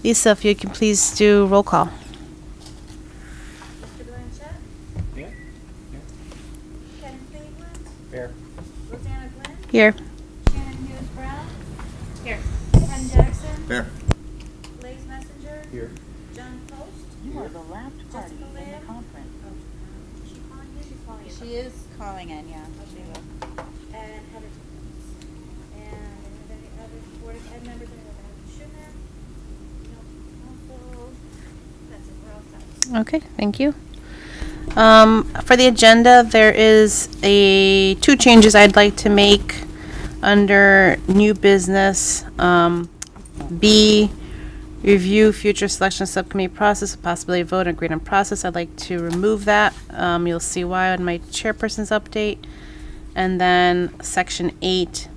Lisa, if you can please do roll call. Mr. Blanchett? Yeah. Ken Cleveland? Fair. Rosanna Glenn? Here. Shannon Hughes Brown? Here. Ken Jackson? Fair. Blaze Messenger? Here. John Post? You are the last party Jessica in the Lamb? conference. Is she calling you? She's calling you. She is calling in, yeah. She will. And Heather Tippins. And any other Board of Ed members, anyone that shouldn't have? No. Also, that's it, we're all set. Okay, thank you. For the agenda, there is two changes I'd like to make under new business. B, review future selection subcommittee process, possibility of vote and agreed on process. I'd like to remove that. You'll see why on my chairperson's update. And then section 8,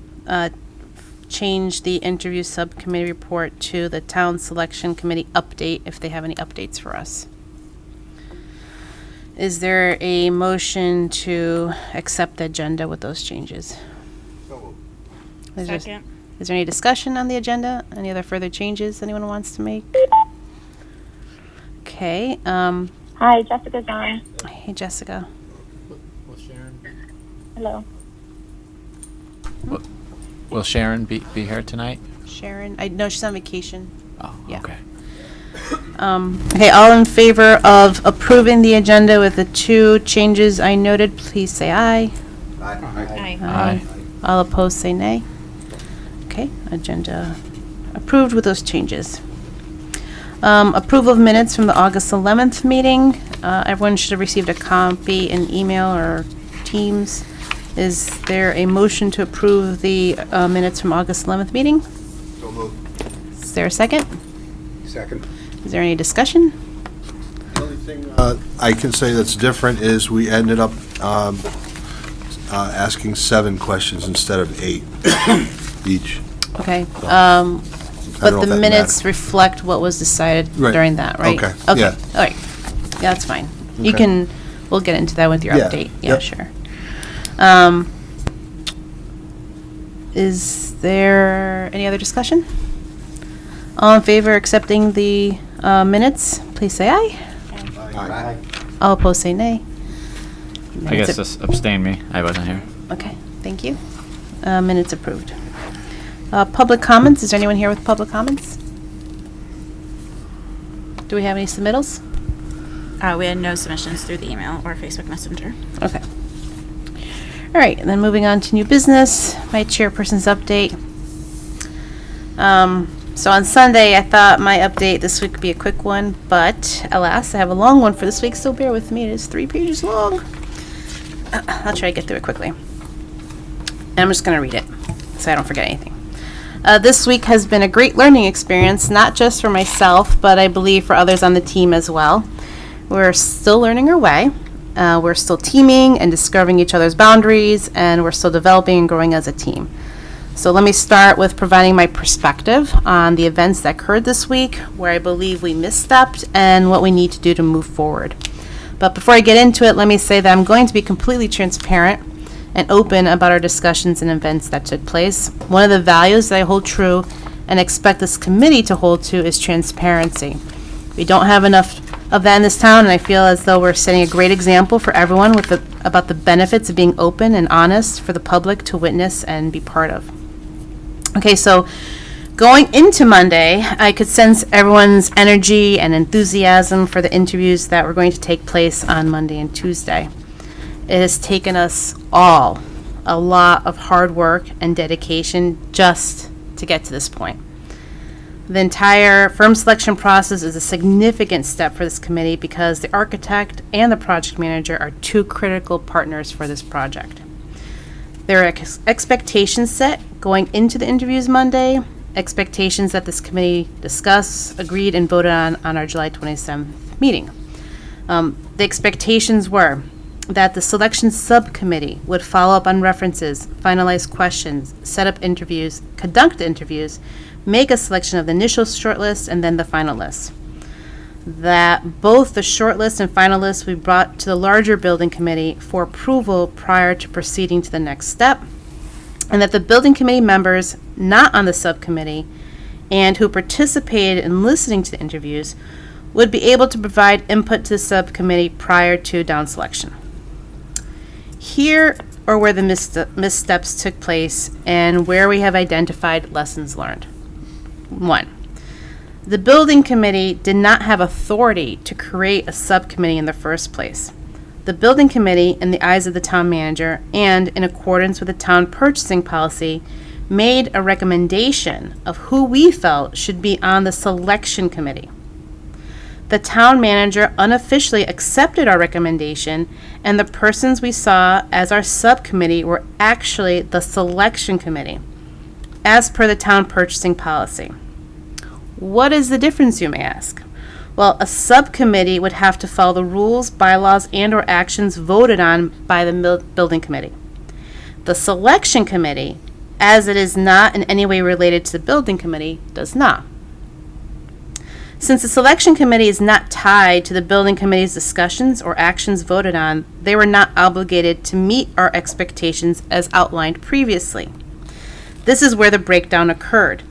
change the interview subcommittee report to the town selection committee update if they have any updates for us. Is there a motion to accept the agenda with those changes? Is there- Second. Is there any discussion on the agenda? Any other further changes anyone wants to make? Okay, Hi, Jessica's on. hey Jessica. Will Sharon? Hello. Will Sharon be here tonight? Sharon, I know she's on vacation. Oh, Yeah. okay. Okay, all in favor of approving the agenda with the two changes I noted, please say aye. Aye. Aye. All opposed, say nay. Okay, agenda approved with those changes. Approval of minutes from the August 11th meeting. Everyone should have received a copy in email or Teams. Is there a motion to approve the minutes from August 11th meeting? So moved. Is there a second? Second. Is there any discussion? The only thing I can say that's different is we ended up asking 7 questions instead of 8 each. Okay, know but if the that minutes matters. reflect what was decided Right. during that, right? Okay, Okay, yeah. all right. Yeah, that's fine. You Okay. can, we'll get into that with your Yeah, update. Yeah, yep. sure. Is there any other discussion? All in favor of accepting the minutes, please say aye. Aye. All opposed, say nay. I Minutes guess ap- just abstain me. I wasn't here. Okay, thank you. Minutes approved. Public comments, is there anyone here with public comments? Do we have any submittals? We had no submissions through the email or Facebook Messenger. Okay. All right, and then moving on to new business, my chairperson's update. So on Sunday, I thought my update this week would be a quick one, but alas, I have a long one for this week, so bear with me. It is 3 pages long. I'll try to get through it quickly. And I'm just going to read it so I don't forget anything. This week has been a great learning experience, not just for myself, but I believe for others on the team as well. We're still learning our way. We're still teaming and discovering each other's boundaries, and we're still developing and growing as a team. So let me start with providing my perspective on the events that occurred this week, where I believe we misstepped, and what we need to do to move forward. But before I get into it, let me say that I'm going to be completely transparent and open about our discussions and events that took place. One of the values that I hold true and expect this committee to hold to is transparency. We don't have enough of that in this town, and I feel as though we're setting a great example for everyone about the benefits of being open and honest for the public to witness and be part of. Okay, so going into Monday, I could sense everyone's energy and enthusiasm for the interviews that were going to take place on Monday and Tuesday. It has taken us all a lot of hard work and dedication just to get to this point. The entire firm selection process is a significant step for this committee because the architect and the project manager are two critical partners for this project. There are expectations set going into the interviews Monday, expectations that this committee discussed, agreed, and voted on our July 27th meeting. The expectations were that the selection subcommittee would follow up on references, finalize questions, set up interviews, conduct interviews, make a selection of the initial shortlist and then the final list. That both the shortlist and final list we brought to the larger building committee for approval prior to proceeding to the next step, and that the building committee members not on the subcommittee and who participated in listening to the interviews would be able to provide input to the subcommittee prior to down selection. Here are where the missteps took place and where we have identified lessons learned. 1. The building committee did not have authority to create a subcommittee in the first place. The building committee, in the eyes of the town manager and in accordance with the town purchasing policy, made a recommendation of who we felt should be on the selection committee. The town manager unofficially accepted our recommendation, and the persons we saw as our subcommittee were actually the selection committee, as per the town purchasing policy. What is the difference, you may ask? Well, a subcommittee would have to follow the rules, bylaws, and/or actions voted on by the building committee. The selection committee, as it is not in any way related to the building committee, does not. Since the selection committee is not tied to the building committee's discussions or actions voted on, they were not obligated to meet our expectations as outlined previously. This is where the breakdown occurred.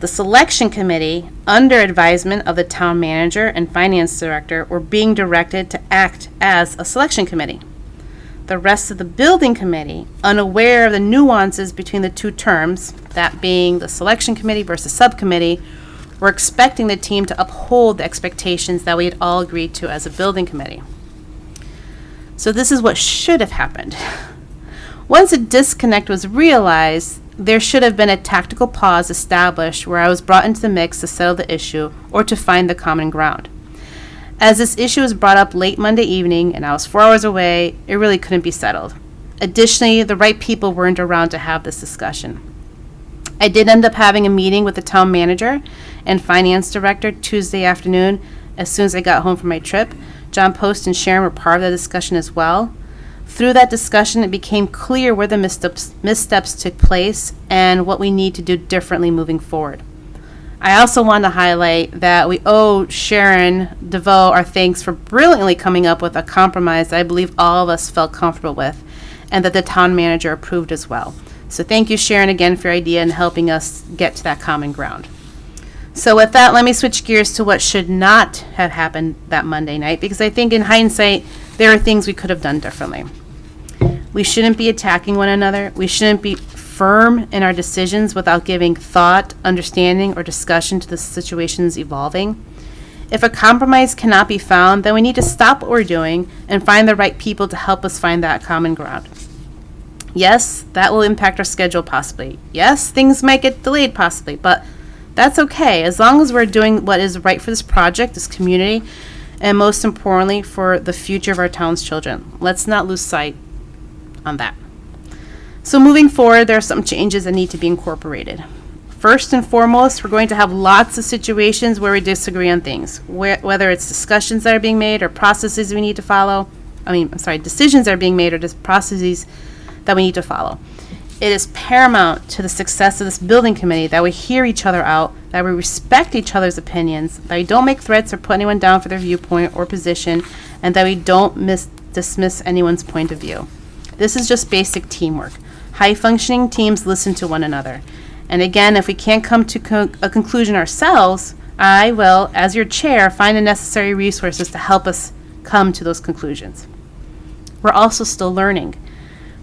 The selection committee, under advisement of the town manager and finance director, were being directed to act as a selection committee. The rest of the building committee, unaware of the nuances between the two terms, that being the selection committee versus subcommittee, were expecting the team to uphold the expectations that we had all agreed to as a building committee. So this is what should have happened. Once a disconnect was realized, there should have been a tactical pause established where I was brought into the mix to settle the issue or to find the common ground. As this issue was brought up late Monday evening and I was 4 hours away, it really couldn't be settled. Additionally, the right people weren't around to have this discussion. I did end up having a meeting with the town manager and finance director Tuesday afternoon as soon as I got home from my trip. John Post and Sharon were part of the discussion as well. Through that discussion, it became clear where the missteps took place and what we need to do differently moving forward. I also want to highlight that we owe Sharon DeVoe our thanks for brilliantly coming up with a compromise that I believe all of us felt comfortable with and that the town manager approved as well. So thank you, Sharon, again for your idea and helping us get to that common ground. So with that, let me switch gears to what should not have happened that Monday night, because I think in hindsight, there are things we could have done differently. We shouldn't be attacking one another. We shouldn't be firm in our decisions without giving thought, understanding, or discussion to the situations evolving. If a compromise cannot be found, then we need to stop what we're doing and find the right people to help us find that common ground. Yes, that will impact our schedule possibly. Yes, things might get delayed possibly, but that's okay as long as we're doing what is right for this project, this community, and most importantly, for the future of our town's children. Let's not lose sight on that. So moving forward, there are some changes that need to be incorporated. First and foremost, we're going to have lots of situations where we disagree on things, whether it's discussions that are being made or processes we need to follow. Decisions that are being made or just processes that we need to follow. It is paramount to the success of this building committee that we hear each other out, that we respect each other's opinions, that we don't make threats or put anyone down for their viewpoint or position, and that we don't dismiss anyone's point of view. This is just basic teamwork. High-functioning teams listen to one another. And again, if we can't come to a conclusion ourselves, I will, as your chair, find the necessary resources to help us come to those conclusions. We're also still learning.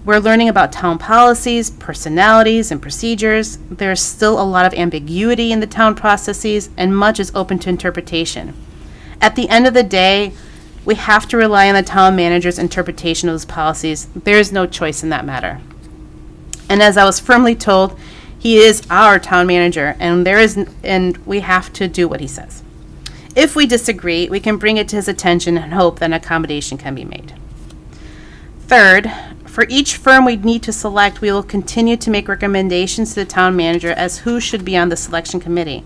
We're learning about town policies, personalities, and procedures. There's still a lot of ambiguity in the town processes, and much is open to interpretation. At the end of the day, we have to rely on the town manager's interpretation of those policies. There is no choice in that matter. And as I was firmly told, he is our town manager, and we have to do what he says. If we disagree, we can bring it to his attention and hope that an accommodation can be made. Third, for each firm we need to select, we will continue to make recommendations to the town manager as who should be on the selection committee.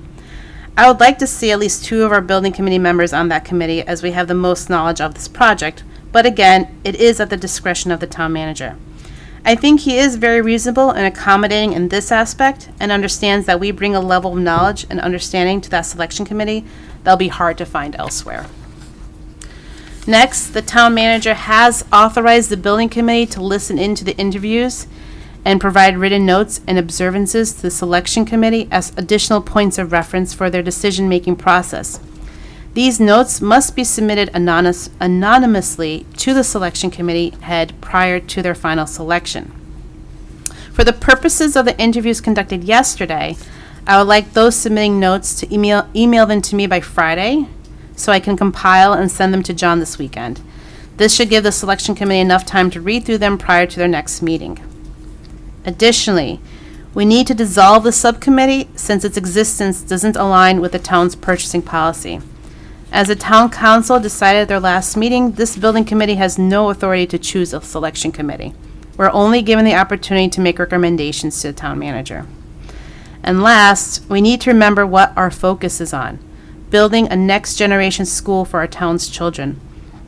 I would like to see at least 2 of our building committee members on that committee as we have the most knowledge of this project, but again, it is at the discretion of the town manager. I think he is very reasonable and accommodating in this aspect and understands that we bring a level of knowledge and understanding to that selection committee that'll be hard to find elsewhere. Next, the town manager has authorized the building committee to listen into the interviews and provide written notes and observances to the selection committee as additional points of reference for their decision-making process. These notes must be submitted anonymously to the selection committee head prior to their final selection. For the purposes of the interviews conducted yesterday, I would like those submitting notes to email them to me by Friday so I can compile and send them to John this weekend. This should give the selection committee enough time to read through them prior to their next meeting. Additionally, we need to dissolve the subcommittee since its existence doesn't align with the town's purchasing policy. As the town council decided at their last meeting, this building committee has no authority to choose a selection committee. We're only given the opportunity to make recommendations to the town manager. And last, we need to remember what our focus is on: building a next-generation school for our town's children.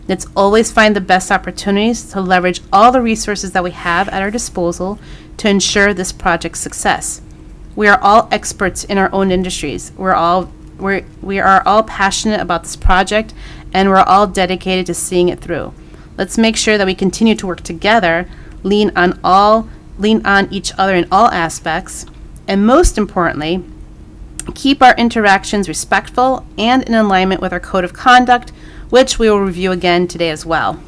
Let's always find the best opportunities to leverage all the resources that we have at our disposal to ensure this project's success. We are all experts in our own industries. We are all passionate about this project, and we're all dedicated to seeing it through. Let's make sure that we continue to work together, lean on each other in all aspects, and most importantly, keep our interactions respectful and in alignment with our code of conduct, which we will review again today as well.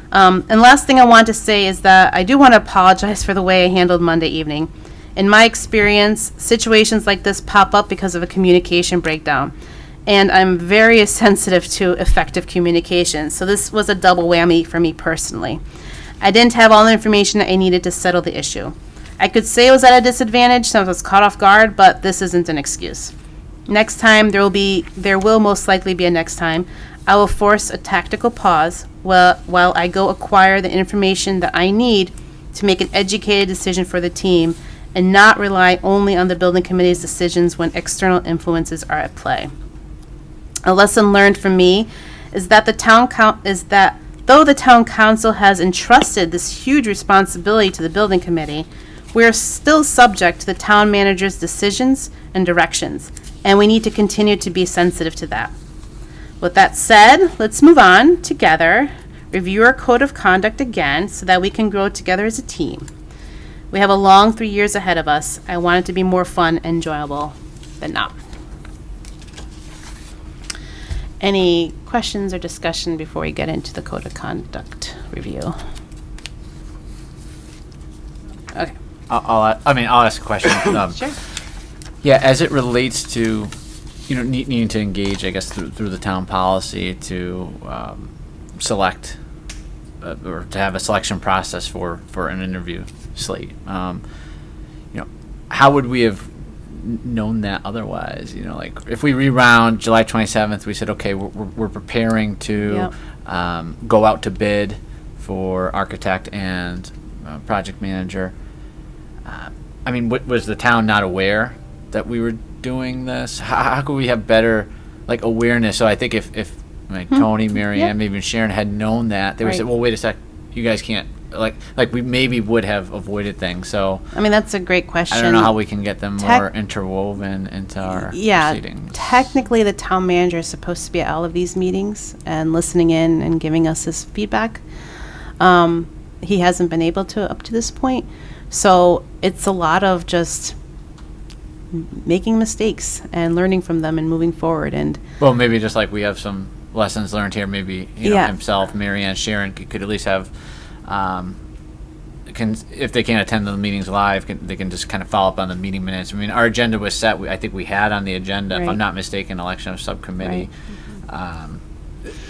And last thing I want to say is that I do want to apologize for the way I handled Monday evening. In my experience, situations like this pop up because of a communication breakdown, and I'm very sensitive to effective communication, so this was a double whammy for me personally. I didn't have all the information that I needed to settle the issue. I could say I was at a disadvantage since I was caught off guard, but this isn't an excuse. Next time, there will most likely be a next time. I will force a tactical pause while I go acquire the information that I need to make an educated decision for the team and not rely only on the building committee's decisions when external influences are at play. A lesson learned from me is that though the town council has entrusted this huge responsibility to the building committee, we are still subject to the town manager's decisions and directions, and we need to continue to be sensitive to that. With that said, let's move on together, review our code of conduct again so that we can grow together as a team. We have a long 3 years ahead of us. I want it to be more fun and enjoyable than not. Any questions or discussion before we get into the code of conduct review? Okay. I'll ask a question. Sure. Yeah, as it relates to, needing to engage, I guess, through the town policy to select or to have a selection process for an interview slate. How would we have known that otherwise? Like if we rewound July 27th, we said, okay, we're preparing to go out to bid for architect and project manager. Was the town not aware that we were doing this? How could we have better awareness? So I think if Tony, Mary Ann, maybe even Sharon had known that, they would say, well, wait a sec, you guys can't, we maybe would have avoided things. So That's a great question. I don't know how we can get them more interwoven into our proceedings. Technically the town manager is supposed to be at all of these meetings and listening in and giving us his feedback. He hasn't been able to up to this point. So it's a lot of just making mistakes and learning from them and moving forward. And well, maybe just like we have some lessons learned here, maybe himself, Mary Ann, Sharon could at least have, if they can't attend the meetings live, they can just kind of follow up on the meeting minutes. Our agenda was set. I think we had on the agenda, if I'm not mistaken, election of subcommittee. Right.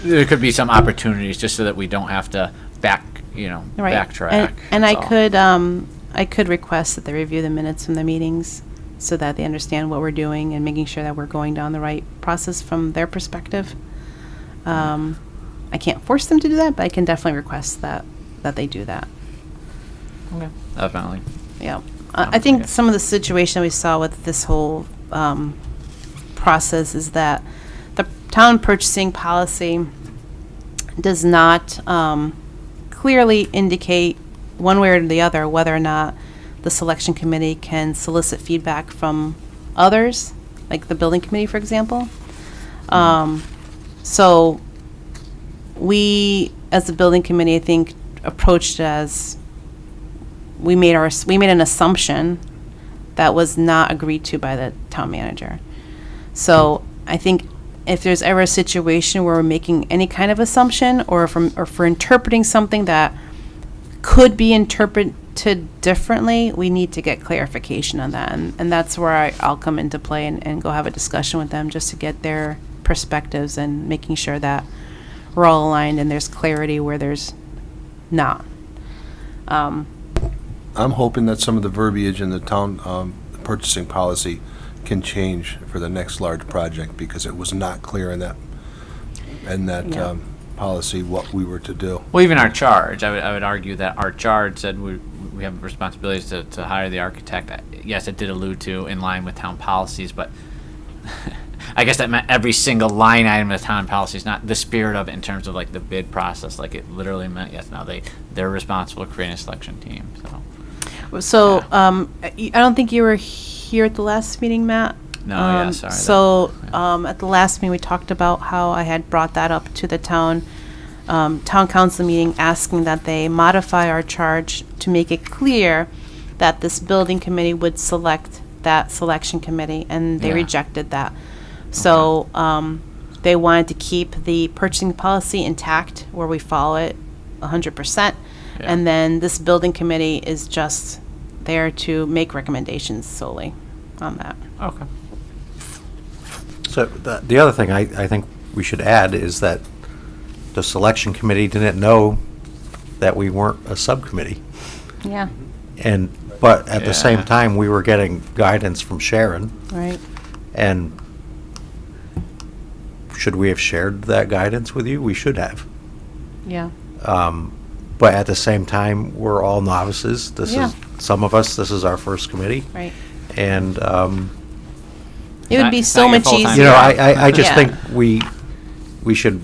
There could be some opportunities just so that we don't have to backtrack. And I could request that they review the minutes from the meetings so that they understand what we're doing and making sure that we're going down the right process from their perspective. I can't force them to do that, but I can definitely request that they do that. Okay. Definitely. Yeah. I think some of the situation we saw with this whole process is that the town purchasing policy does not clearly indicate one way or the other whether or not the selection committee can solicit feedback from others, like the building committee, for example. So we, as the building committee, I think, approached it as we made an assumption that was not agreed to by the town manager. So I think if there's ever a situation where we're making any kind of assumption, or for interpreting something that could be interpreted differently, we need to get clarification on that. And that's where I'll come into play and go have a discussion with them just to get their perspectives and making sure that we're all aligned and there's clarity where there's not. I'm hoping that some of the verbiage in the town purchasing policy can change for the next large project, because it was not clear in that Yeah. policy what we were to do. Well, even our charge, I would argue that our charge said we have responsibilities to hire the architect. Yes, it did allude to in line with town policies, but I guess that meant every single line item of town policies, not the spirit of it in terms of like the bid process. Like it literally meant, yes, now they're responsible for creating a selection team. So, I don't think you were here at the last meeting, Matt. No, yeah, sorry. So, at the last meeting, we talked about how I had brought that up to the town council meeting, asking that they modify our charge to make it clear that this building committee would select that selection committee, and they Yeah. rejected that. So, they wanted to keep the purchasing policy intact, where we follow it 100%. Yeah. And then this building committee is just there to make recommendations solely on that. Okay. So the other thing I think we should add is that the selection committee didn't know that we weren't a subcommittee. Yeah, But at the same Yeah. time, we were getting guidance from Sharon. right. And should we have shared that guidance with you? We should have. Yeah, But at the same time, we're all novices. Yeah. Some of us, this is our first committee. right. And, It would be It's so not your much full-time easier. you know, I just Yeah. think we should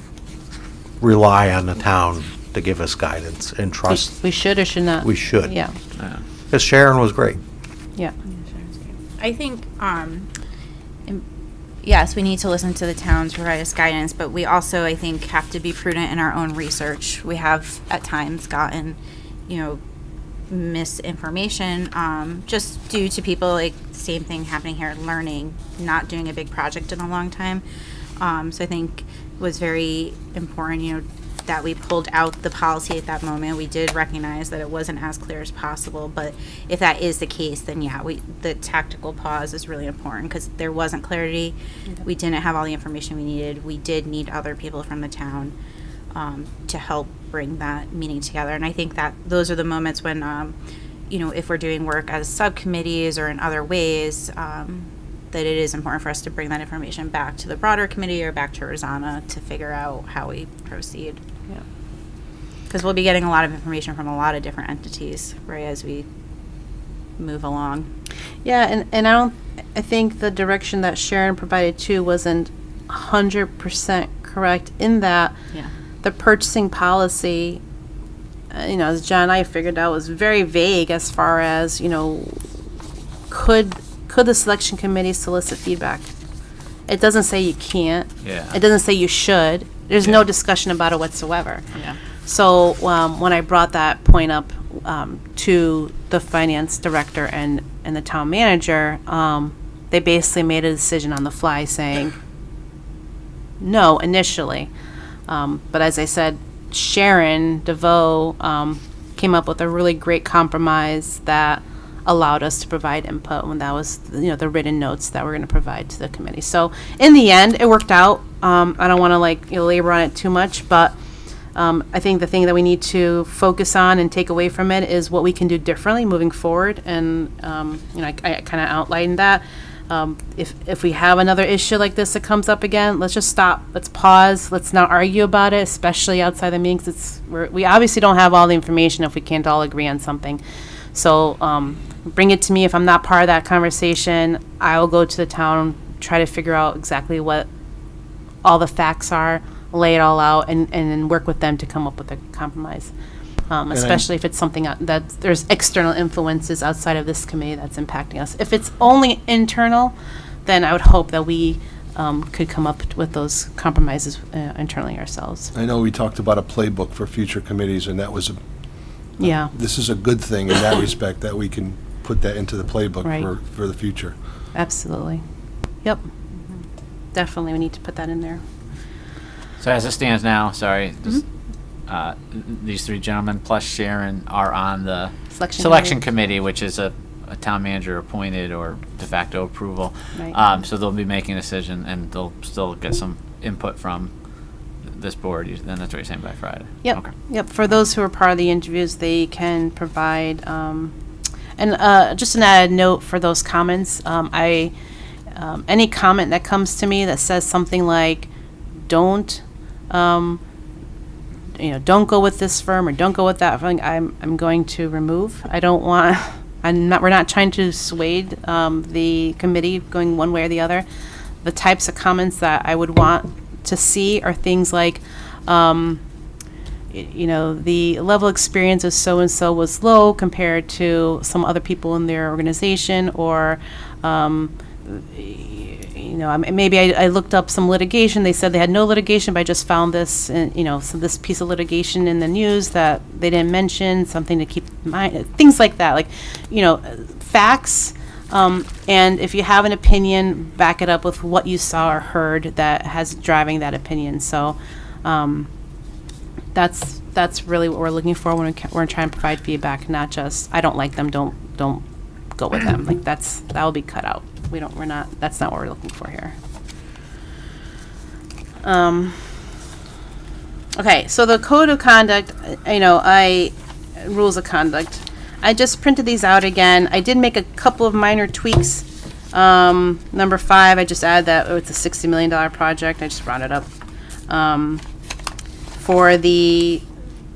rely on the town to give us guidance and trust. We should or should not? We should. Yeah, Yeah. Because Sharon was great. yeah. I think, yes, we need to listen to the town to provide us guidance, but we also, I think, have to be prudent in our own research. We have at times gotten, misinformation, just due to people, like, same thing happening here, learning, not doing a big project in a long time. So I think it was very important, that we pulled out the policy at that moment. We did recognize that it wasn't as clear as possible, but if that is the case, then yeah, the tactical pause is really important, because there wasn't clarity. We didn't have all the information we needed. We did need other people from the town to help bring that meeting together. And I think that those are the moments when, if we're doing work as subcommittees or in other ways, that it is important for us to bring that information back to the broader committee or back to Rosanna to figure out how we proceed. Yeah. Because we'll be getting a lot of information from a lot of different entities, right, as we move along. Yeah, and I think the direction that Sharon provided too wasn't 100% correct, in that Yeah. the purchasing policy, as John and I figured out, was very vague as far as, could the selection committee solicit feedback? It doesn't say you can't. Yeah. It doesn't say you should. There's no Yeah. discussion about it whatsoever. Yeah. So when I brought that point up to the finance director and the town manager, they basically made a decision on the fly saying no initially. But as I said, Sharon DeVoe came up with a really great compromise that allowed us to provide input when that was, the written notes that we're going to provide to the committee. So in the end, it worked out. I don't want to labor on it too much, but I think the thing that we need to focus on and take away from it is what we can do differently moving forward. And I kind of outlined that. If we have another issue like this that comes up again, let's just stop. Let's pause. Let's not argue about it, especially outside the meetings. We obviously don't have all the information if we can't all agree on something. So bring it to me. If I'm not part of that conversation, I will go to the town, try to figure out exactly what all the facts are, lay it all out, and then work with them to come up with a compromise. Especially if it's something that there's external influences outside of this committee that's impacting us. If it's only internal, then I would hope that we could come up with those compromises internally ourselves. I know we talked about a playbook for future committees, and that was Yeah. This is a good thing in that respect, that we can put that into the playbook Right. for the future. Absolutely. Yep. Definitely, we need to put that in there. So as it stands now, sorry, just, these three gentlemen plus Sharon are on the Selection committee, which is a town manager appointed or de facto approval. Right. So they'll be making a decision, and they'll still get some input from this board. Then that's what you're saying, by Friday. Yep. Okay. Yep. For those who are part of the interviews, they can provide, just an added note for those comments. Any comment that comes to me that says something like, don't, don't go with this firm or don't go with that firm, I'm going to remove. I don't want, we're not trying to sway the committee going one way or the other. The types of comments that I would want to see are things like, the level of experience of so-and-so was low compared to some other people in their organization, or, maybe I looked up some litigation. They said they had no litigation, but I just found this, so this piece of litigation in the news that they didn't mention, something to keep in mind, things like that, like, facts. And if you have an opinion, back it up with what you saw or heard that has driving that opinion. So that's really what we're looking for when we're trying to provide feedback, not just, I don't like them, don't go with them. Like that will be cut out. That's not what we're looking for here. Okay, so the code of conduct, rules of conduct. I just printed these out again. I did make a couple of minor tweaks. Number 5, I just added that it's a $60 million project. I just rounded up. For the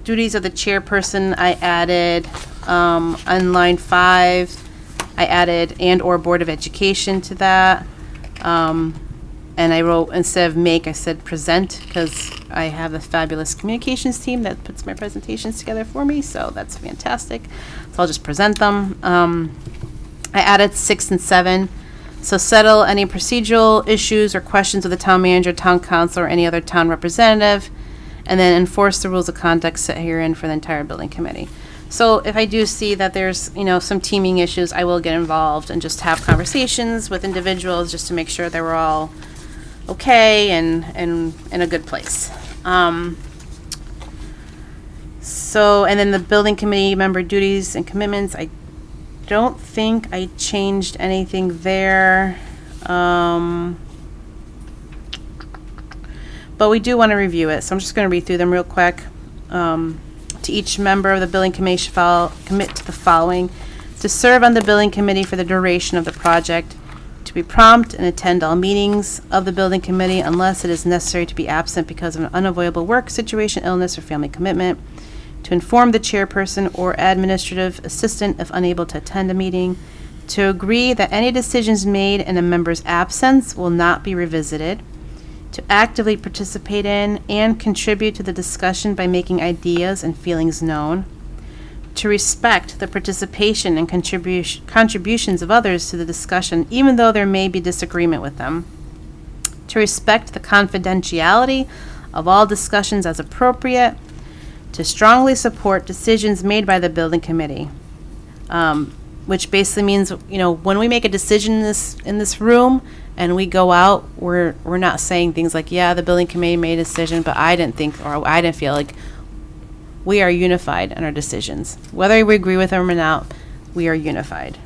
duties of the chairperson, I added, on line 5, I added and/or Board of Education to that. And I wrote, instead of make, I said present, because I have a fabulous communications team that puts my presentations together for me, so that's fantastic. So I'll just present them. I added 6 and 7. So settle any procedural issues or questions with the town manager, town council, or any other town representative, and then enforce the rules of conduct set herein for the entire building committee. So if I do see that there's, some teaming issues, I will get involved and just have conversations with individuals just to make sure that we're all okay and in a good place. So, and then the building committee member duties and commitments, I don't think I changed anything there. But we do want to review it, so I'm just going to read through them real quick. To each member of the building committee shall commit to the following: to serve on the building committee for the duration of the project, to be prompt and attend all meetings of the building committee unless it is necessary to be absent because of an unavoidable work situation, illness, or family commitment, to inform the chairperson or administrative assistant if unable to attend a meeting, to agree that any decisions made in a member's absence will not be revisited, to actively participate in and contribute to the discussion by making ideas and feelings known, to respect the participation and contributions of others to the discussion, even though there may be disagreement with them, to respect the confidentiality of all discussions as appropriate, to strongly support decisions made by the building committee, which basically means, when we make a decision in this room and we go out, we're not saying things like, yeah, the building committee made a decision, but I didn't think, or I didn't feel like. We are unified in our decisions. Whether we agree with them or not, we are unified.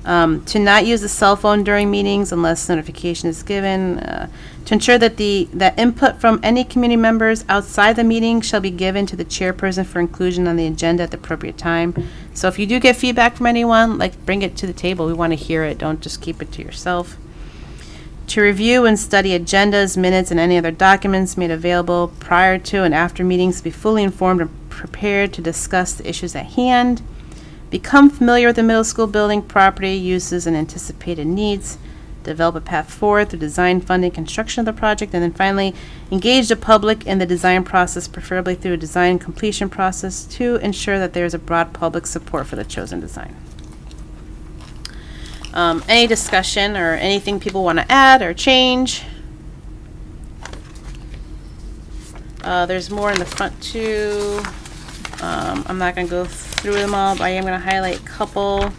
To not use the cell phone during meetings unless notification is given. To ensure that that input from any community members outside the meeting shall be given to the chairperson for inclusion on the agenda at the appropriate time. So if you do get feedback from anyone, bring it to the table. We want to hear it. Don't just keep it to yourself. To review and study agendas, minutes, and any other documents made available prior to and after meetings, be fully informed and prepared to discuss the issues at hand. Become familiar with the middle school building property uses and anticipated needs. Develop a path forward through design, funding, construction of the project, and then finally, engage the public in the design process, preferably through a design completion process, to ensure that there is a broad public support for the chosen design. Any discussion or anything people want to add or change? There's more in the front too. I'm not gonna go through them all, but I am gonna highlight a couple.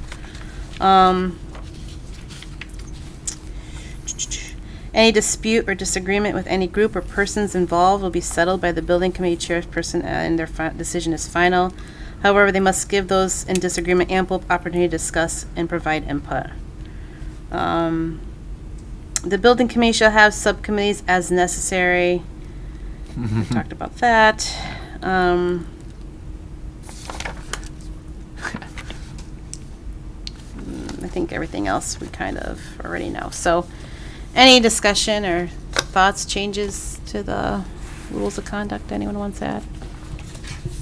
Any dispute or disagreement with any group or persons involved will be settled by the building committee chairperson and their decision is final. However, they must give those in disagreement ample opportunity to discuss and provide input. The building committee shall have subcommittees as necessary. We talked about that. I think everything else we kind of already know. So, any discussion or thoughts, changes to the rules of conduct anyone wants to add?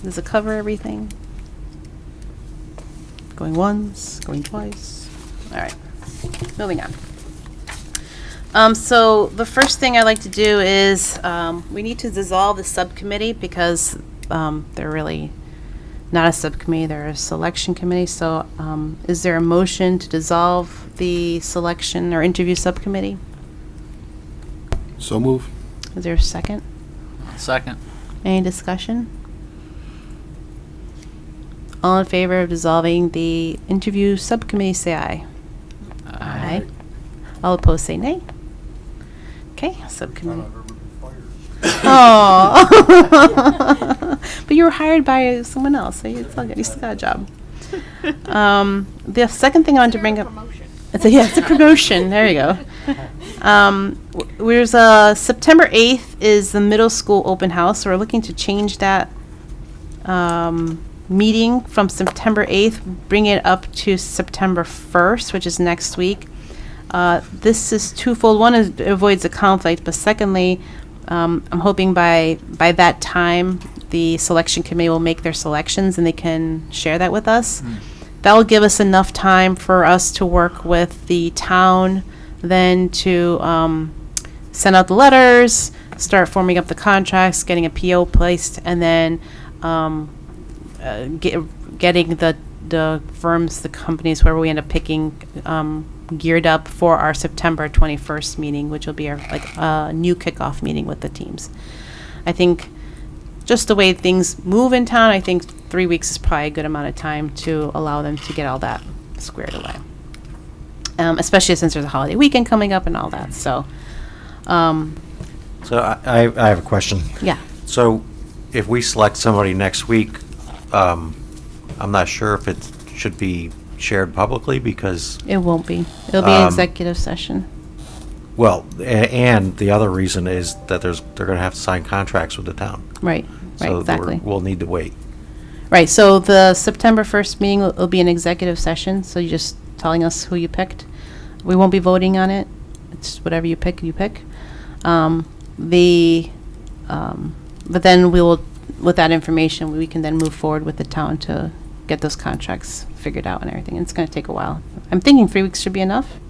Does it cover everything? Going once, going twice? All right, moving on. So the first thing I'd like to do is we need to dissolve the subcommittee because they're really not a subcommittee, they're a selection committee. So is there a motion to dissolve the selection or interview subcommittee? So move. Is there a second? Second. Any discussion? All in favor of dissolving the interview subcommittee, say aye. Aye. All opposed, say nay. Okay, subcommittee. Oh. But you were hired by someone else, so you still got a job. The second thing I wanted to bring up. It's a promotion. There you go. There's September 8th is the middle school open house. So we're looking to change that meeting from September 8th, bring it up to September 1st, which is next week. This is twofold. One is it avoids a conflict, but secondly, I'm hoping by that time the selection committee will make their selections and they can share that with us. That will give us enough time for us to work with the town, then to send out the letters, start forming up the contracts, getting a PO placed, and then getting the firms, the companies, whoever we end up picking, geared up for our September 21st meeting, which will be our new kickoff meeting with the teams. I think just the way things move in town, I think 3 weeks is probably a good amount of time to allow them to get all that squared away. Especially since there's a holiday weekend coming up and all that. So I have a question. yeah. So if we select somebody next week, I'm not sure if it should be shared publicly because, It won't be. It'll be an executive session. well, and the other reason is that they're going to have to sign contracts with the town. Right. So Exactly. we'll need to wait. Right, so the September 1st meeting will be an executive session, so you're just telling us who you picked. We won't be voting on it. It's whatever you pick, you pick. But then we will, with that information, we can then move forward with the town to get those contracts figured out and everything. And it's going to take a while. I'm thinking 3 weeks should be enough.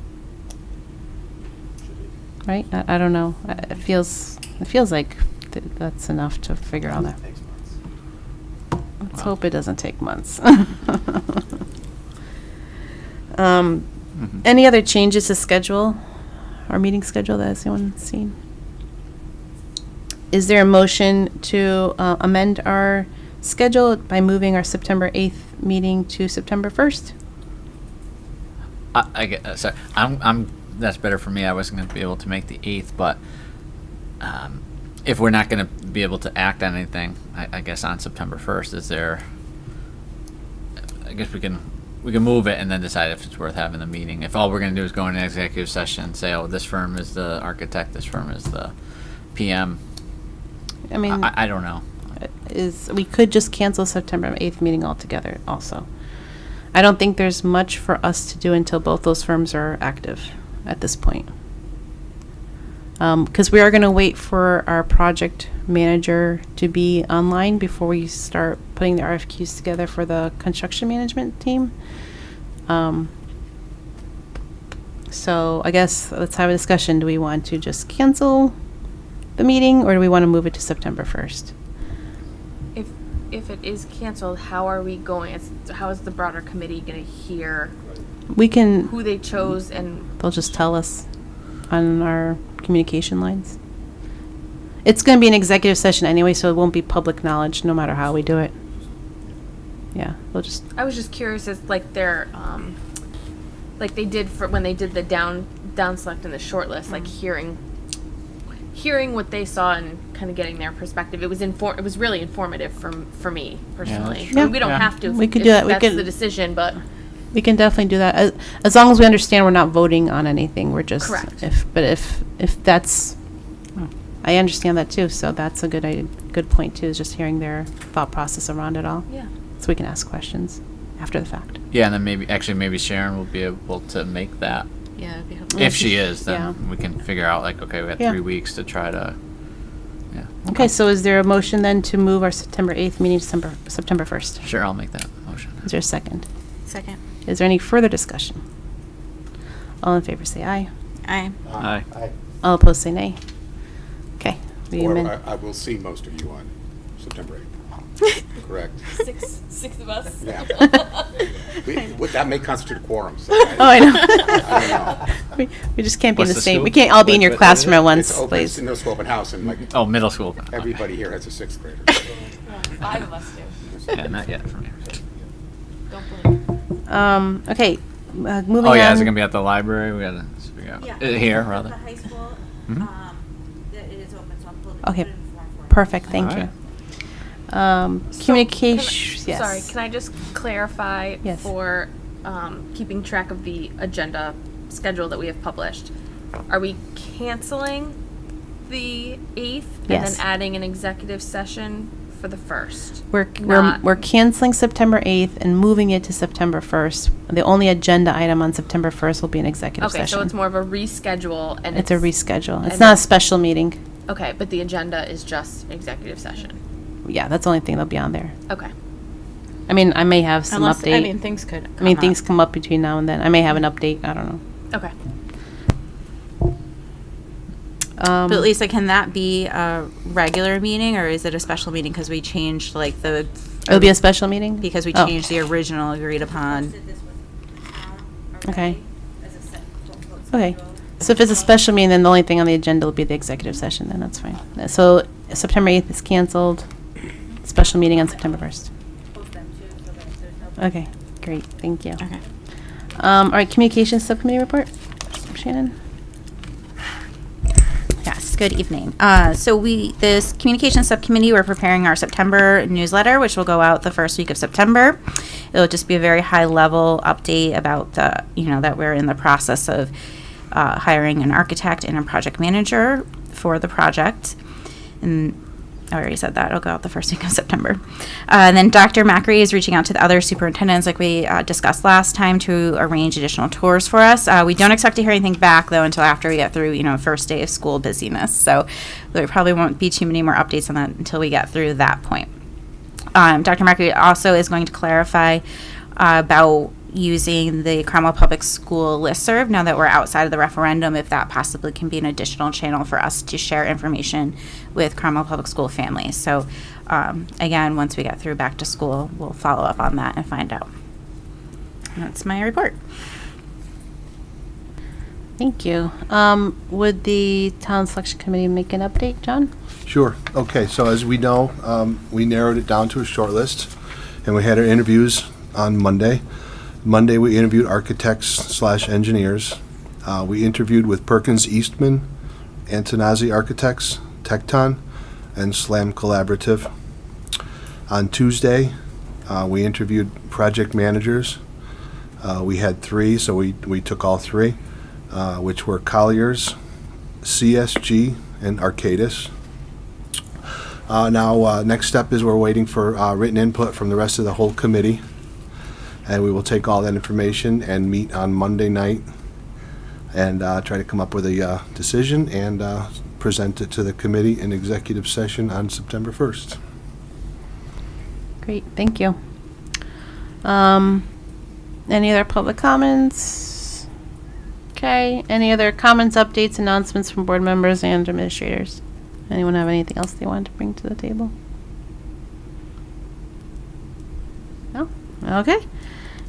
Right? I don't know. It feels like that's enough to figure all that. Let's hope it doesn't take months. Any other changes to schedule, our meeting schedule that has anyone seen? Is there a motion to amend our schedule by moving our September 8th meeting to September 1st? I get, sorry, that's better for me. I wasn't going to be able to make the 8th, but if we're not going to be able to act on anything, I guess on September 1st, is there, I guess we can move it and then decide if it's worth having the meeting. If all we're going to do is go in an executive session and say, oh, this firm is the architect, this firm is the PM. I mean, I don't know. we could just cancel September 8th meeting altogether also. I don't think there's much for us to do until both those firms are active at this point. Because we are going to wait for our project manager to be online before we start putting the RFQs together for the construction management team. So I guess let's have a discussion. Do we want to just cancel the meeting or do we want to move it to September 1st? If it is canceled, how are we going? How is the broader committee going to hear We can, who they chose and they'll just tell us on our communication lines. It's going to be an executive session anyway, so it won't be public knowledge no matter how we do it. we'll just, I was just curious as like their like they did for when they did the down select and the short list, like hearing what they saw and kind of getting their perspective. It was really informative for me personally. that's I mean, true. we don't Yeah. have to. We could if do that. We That's could- the decision, but we can definitely do that. As long as we understand we're not voting on anything, we're just. Correct. If that's, I understand that too, so that's a good point too, is just hearing their thought process around it all. yeah. So we can ask questions after the fact. Yeah, and then maybe Sharon will be able to make that. Yeah, it'd be helpful. If she is, then Yeah. we can figure out like, okay, we got Yeah. 3 weeks to try to. Yeah. Okay, so is there a motion then to move our September 8th meeting to September 1st? Sure, I'll make that motion. Is there a second? Second. Is there any further discussion? All in favor say aye. Aye. Aye. All opposed say nay. Okay. we Or amend- I will see most of you on September 8th. Correct? Six of us. Yeah. That may constitute a quorum, so. Oh, I know. I don't know. We just can't be in What's the the same, school? we can't all be in your But classroom at once, It's open, please. it's a middle school open house, and like, Oh, middle school. everybody here has a sixth grader. 5 of us do. Yeah, not yet for me. Don't blame. Okay, moving on. Oh yeah, is it gonna be at the library? We gotta figure out. Here rather. The high school, Mhm. it is open, so I'm putting Okay, it in form for it. perfect, thank you. So, Communication, yes. Sorry, can I just clarify Yes. for keeping track of the agenda schedule that we have published? Are we canceling the 8th and Yes. then adding an executive session for the 1st? We're canceling September 8th and moving it to September 1st. The only agenda item on September 1st will be an executive Okay, session. so it's more of a reschedule and It's a reschedule. It's and not a then- special meeting. Okay, but the agenda is just executive session. Yeah, that's the only thing that'll be on there. Okay. I mean, I may have some Unless, update. I mean, things could. I mean, come things up. come up between now and then. I may have an update, I don't know. Okay. Um, But at least, like, can that be a regular meeting, or is it a special meeting because we changed, like, the. It'll be a special meeting? Because we Oh. changed the original agreed upon. Posted this with town Okay. already as a set, quote, Okay, schedule. so if it's a special meeting, then the only thing on the agenda will be the executive session, then that's fine. So September 8th is canceled, special meeting on September 1st. Post them too, so that there's no. Okay, great, thank you. Okay. All right, communications subcommittee report, Shannon? Yes, good evening. So this communications subcommittee, we're preparing our September newsletter, which will go out the first week of September. It'll just be a very high level update about that we're in the process of hiring an architect and a project manager for the project. And I already said that. It'll go out the first week of September. And then Dr. Macri is reaching out to the other superintendents, like we discussed last time, to arrange additional tours for us. We don't expect to hear anything back, though, until after we get through, first day of school busyness. So there probably won't be too many more updates on that until we get through that point. Dr. Macri also is going to clarify about using the Cromwell Public School listserv now that we're outside of the referendum, if that possibly can be an additional channel for us to share information with Cromwell Public School families. So again, once we get through back to school, we'll follow up on that and find out. And that's my report. Thank you. Would the town selection committee make an update, John? Sure. Okay, so as we know, we narrowed it down to a short list, and we had our interviews on Monday. Monday, we interviewed architects/engineers. We interviewed with Perkins Eastman, Antonazi Architects, Tecton, and Slam Collaborative. On Tuesday, we interviewed project managers. We had 3, so we took all 3, which were Colliers, CSG, and Arcadis. Now, next step is we're waiting for written input from the rest of the whole committee. And we will take all that information and meet on Monday night and try to come up with a decision and present it to the committee in executive session on September 1st. Great, thank you. Any other public comments? Okay, any other comments, updates, announcements from board members and administrators? Anyone have anything else they want to bring to the table? No? Okay.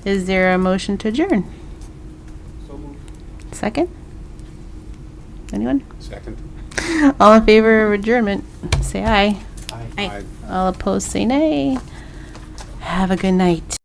Is there a motion to adjourn? So moved. Second? Anyone? Second. All in favor of adjournment, say aye. Aye. All opposed, say nay. Have a good night.